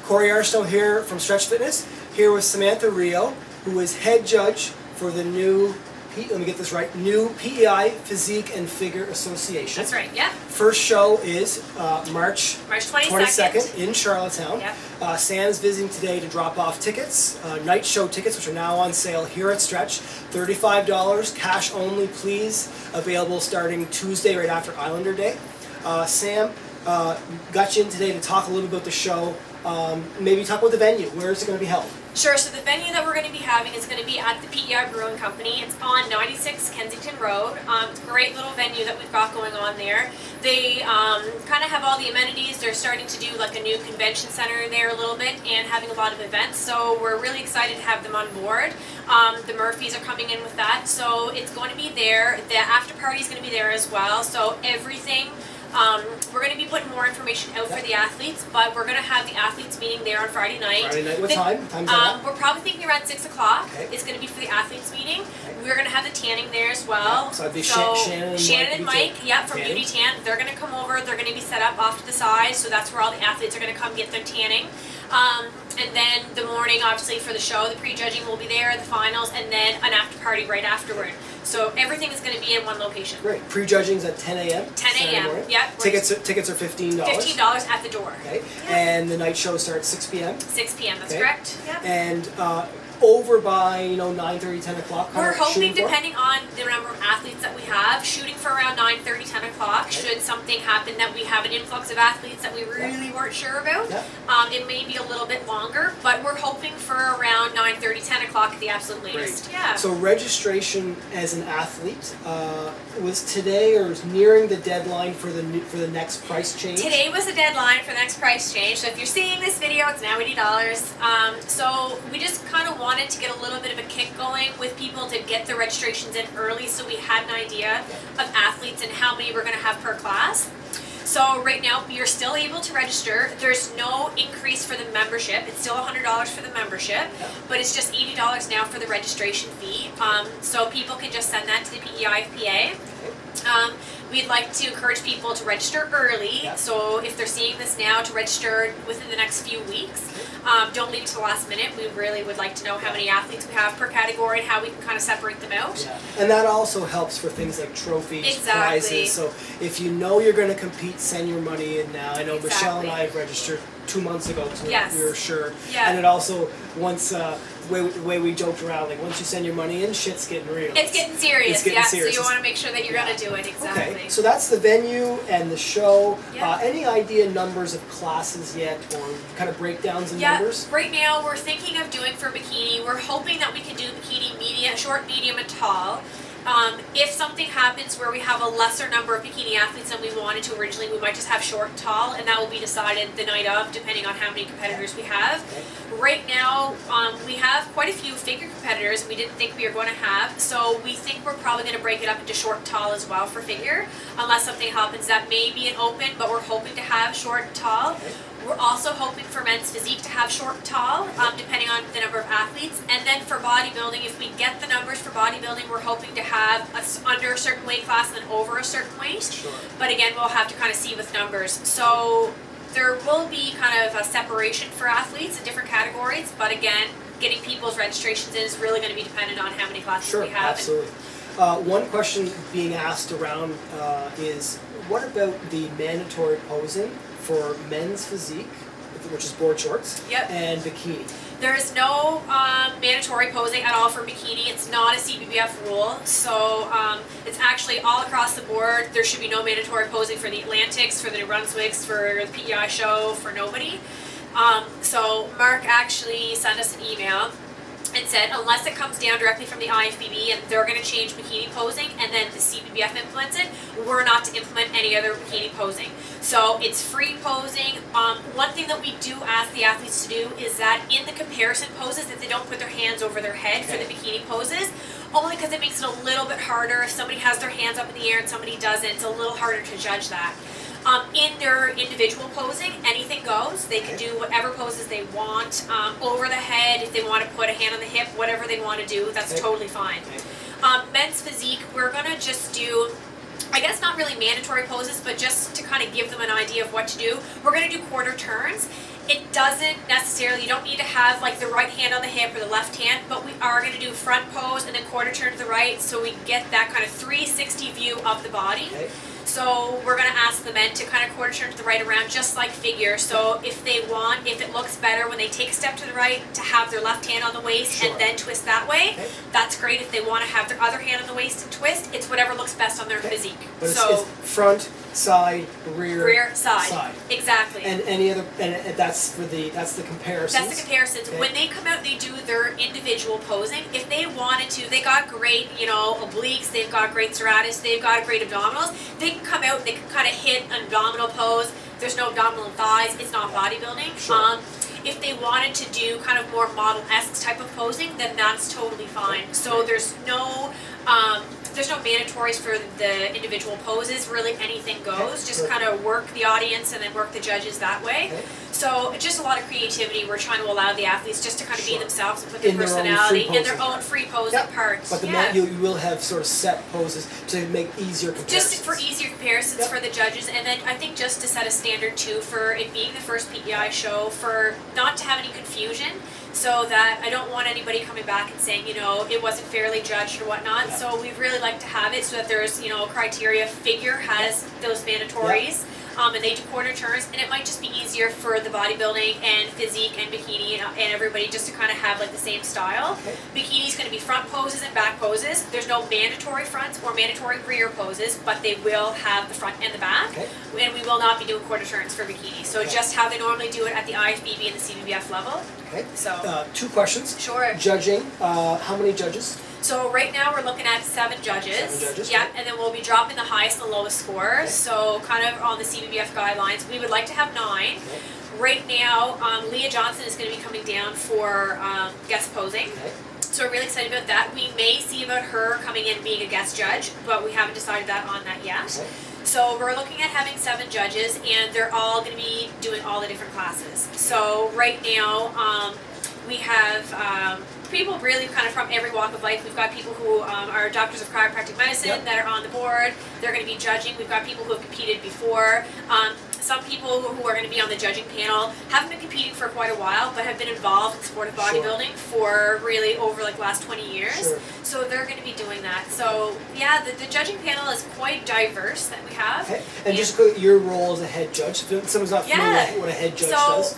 Corey Arstow here from Stretch Fitness, here with Samantha Rioux, who is head judge for the new, let me get this right, new PEI Physique and Figure Association. That's right, yeah. First show is March 22nd in Charlottetown. Yep. Sam's visiting today to drop off tickets, night show tickets, which are now on sale here at Stretch. $35, cash only, please. Available starting Tuesday right after Islander Day. Sam, got you in today to talk a little bit about the show. Maybe talk about the venue. Where is it going to be held? Sure, so the venue that we're going to be having is going to be at the PEI Brewing Company. It's on 96 Kensington Road. It's a great little venue that we've got going on there. They kind of have all the amenities. They're starting to do like a new convention center there a little bit and having a lot of events, so we're really excited to have them on board. The Murphys are coming in with that, so it's going to be there. The after party is going to be there as well, so everything. We're going to be putting more information out for the athletes, but we're going to have the athletes meeting there on Friday night. Friday night, what time? Time's that? We're probably thinking around 6 o'clock. Okay. It's going to be for the athletes meeting. Okay. We're going to have the tanning there as well. Yeah, so it'd be Shannon and Mike, yeah, from Beauty Tan. They're going to come over. They're going to be set up off to the side, so that's where all the athletes are going to come get their tanning. And then the morning, obviously, for the show, the pre-judging will be there, the finals, and then an after party right afterward. So everything is going to be in one location. Great. Pre-judging's at 10 a.m. 10 a.m. Yeah. Tickets are $15. $15 at the door. Okay. Yeah. And the night show starts 6 p.m. 6 p.m. That's correct. Yeah. And over by 9:30, 10 o'clock. We're hoping, depending on the number of athletes that we have, shooting for around 9:30, 10 o'clock. Okay. Should something happen that we have an influx of athletes that we really weren't sure about, it may be a little bit longer, but we're hoping for around 9:30, 10 o'clock at the absolute latest. Great. Yeah. So registration as an athlete was today, or is nearing the deadline for the next price change? Today was the deadline for the next price change. So if you're seeing this video, it's now $80. So we just kind of wanted to get a little bit of a kick going with people to get the registrations in early, so we had an idea of athletes and how many we're going to have per class. So right now you're still able to register. There's no increase for the membership. It's still $100 for the membership, but it's just $80 now for the registration fee. So people can just send that to the PEIFPA. We'd like to encourage people to register early, so if they're seeing this now, to register within the next few weeks. Don't leave it to the last minute. We really would like to know how many athletes we have per category and how we can kind of separate them out. Yeah. And that also helps for things like trophies, prizes. So if you know you're going to compete, send your money in now. I know Michelle and I have registered 2 months ago, so we were sure. Yeah. And it also, once the way we joked around, like once you send your money in, shit's getting real. It's getting serious. It's getting serious. So you want to make sure that you're going to do it. Exactly. Okay, so that's the venue and the show. Any idea numbers of classes yet, or kind of breakdowns in numbers? Right now we're thinking of doing for bikini. We're hoping that we can do bikini medium, short, medium, and tall. If something happens where we have a lesser number of bikini athletes than we wanted to originally, we might just have short and tall, and that will be decided the night of, depending on how many competitors we have. Right now, we have quite a few figure competitors we didn't think we were going to have, so we think we're probably going to break it up into short and tall as well for figure, unless something happens that may be an open, but we're hoping to have short and tall. We're also hoping for men's physique to have short and tall, depending on the number of athletes. And then for bodybuilding, if we get the numbers for bodybuilding, we're hoping to have under a certain weight class and then over a certain weight. Sure. But again, we'll have to kind of see with numbers. So there will be kind of a separation for athletes in different categories. But again, getting people's registrations in is really going to be dependent on how many classes we have. Absolutely. One question being asked around is, what about the mandatory posing for men's physique, which is board shorts, and bikini? There is no mandatory posing at all for bikini. It's not a CBBF rule, so it's actually all across the board. There should be no mandatory posing for the Atlantics, for the New Brunswicks, for the PEI show, for nobody. So Mark actually sent us an email and said, unless it comes down directly from the IFBB and they're going to change bikini posing and then the CBBF implements it, we're not to implement any other bikini posing. So it's free posing. One thing that we do ask the athletes to do is that in the comparison poses, that they don't put their hands over their head for the bikini poses, only because it makes it a little bit harder. If somebody has their hands up in the air and somebody doesn't, it's a little harder to judge that. In their individual posing, anything goes. They can do whatever poses they want. Over the head, if they want to put a hand on the hip, whatever they want to do, that's totally fine. Men's physique, we're going to just do I guess not really mandatory poses, but just to kind of give them an idea of what to do. We're going to do quarter turns. It doesn't necessarily, you don't need to have like the right hand on the hip or the left hand, but we are going to do front pose and then quarter turn to the right, so we get that kind of 360 view of the body. Okay. So we're going to ask the men to kind of quarter turn to the right around, just like figure. So if they want, if it looks better when they take a step to the right, to have their left hand on the waist Sure. and then twist that way, Okay. that's great. If they want to have their other hand on the waist and twist, it's whatever looks best on their Okay. physique. But So it's front, side, rear, side. Exactly. And any other, and that's the comparisons. That's the comparisons. Okay. When they come out, they do their individual posing. If they wanted to, they got great, obliques, they've got great serratus, they've got great abdominals. They can come out, they can kind of hit an abdominal pose. There's no abdominal and thighs. It's not bodybuilding. Sure. If they wanted to do kind of more model-esque type of posing, then that's totally fine. So there's no mandatories for the individual poses. Really, anything goes. Just kind of work the audience and then work the judges that way. Okay. So just a lot of creativity. We're trying to allow the athletes just to kind of be Sure. themselves and put their In their own personality free in their posing own free posing Yep. parts. But the Yeah. you will have sort of set poses to make easier comparisons. Just for easier comparisons Yep. for the judges, and then I think just to set a standard too for it being the first PEI show, for not to have any confusion, so that I don't want anybody coming back and saying, it wasn't fairly judged or whatnot. Yeah. So we'd really like to have it so that there's, criteria. Figure has those mandatories. And they do quarter turns, and it might just be easier for the bodybuilding and physique and bikini and everybody just to kind of have like the same style. Okay. Bikini's going to be front poses and back poses. There's no mandatory fronts or mandatory rear poses, but they will have the front and the back. Okay. And we will not be doing quarter turns for bikini. So Okay. just how they normally do it at the IFBB and the CBBF level. Okay. So 2 questions. sure. Judging. How many judges? So right now we're looking at 7 judges. 7 judges, Yeah, okay. and then we'll be dropping the highest and the lowest score. Okay. So kind of on the CBBF guidelines, we would like to have 9. Okay. Right now, Leah Johnson is going to be coming down for guest posing. Okay. So we're really excited about that. We may see about her coming in being a guest judge, but we haven't decided that on that yet. Okay. So we're looking at having 7 judges, and they're all going to be doing all the different classes. So right now, we have people really kind of from every walk of life. We've got people who are doctors of chiropractic medicine Yep. that are on the board. They're going to be judging. We've got people who have competed before. Some people who are going to be on the judging panel haven't been competing for quite a while, but have been involved in sportive Sure. bodybuilding for really over like the last 20 years. Sure. So they're going to be doing that. So yeah, the judging panel is quite diverse that we have. Okay. And just quickly, your role as a head judge. If someone's not familiar Yeah. with what a head judge So does.